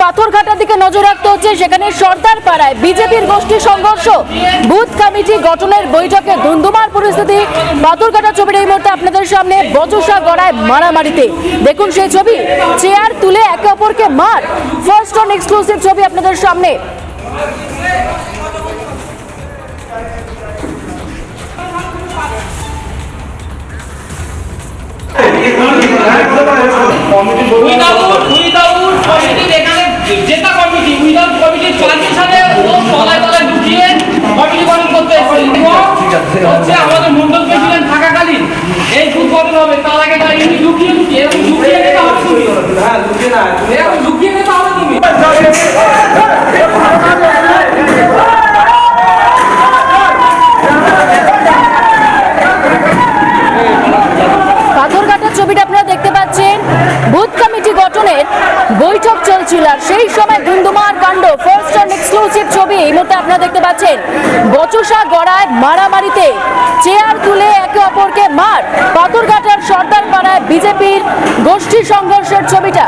পাথরঘাটার দিকে নজর রাখতে হচ্ছে। সেখানে সর্দার পাড়ায় বিজেপির গোষ্ঠী সংঘর্ষ, বুথ কমিটি গঠনের বৈঠকে ধুন্ধুমার পরিস্থিতি। পাথরঘাটা ছবির এই মুহূর্তে আপনাদের সামনে বচসা গড়ায় মারামারিতে। দেখুন সেই ছবি, চেয়ার তুলে একে অপরকে মার। ফার্স্ট অন এক্সক্লুসিভ ছবি আপনাদের সামনে। আমাদের মন্ডল প্রেসিডেন্ট থাকাকালীন এই বুথ গঠন হবে, তার আগে লুকিয়ে লুকিয়ে লুকিয়ে নিতে হবে। লুকিয়ে নিতে হবে তুমি। পাথরঘাটার ছবিটা আপনারা দেখতে পাচ্ছেন, বুথ কমিটি গঠনের বৈঠক চলছিল আর সেই সময় ধুন্ধুমার কাণ্ড। ফার্স্ট অন এক্সক্লুসিভ ছবি এই মুহূর্তে আপনারা দেখতে পাচ্ছেন, বচসা গড়ায় মারামারিতে, চেয়ার তুলে একে অপরকে মার। পাথরঘাটার সর্দার পাড়ায় বিজেপির গোষ্ঠী সংঘর্ষের ছবিটা।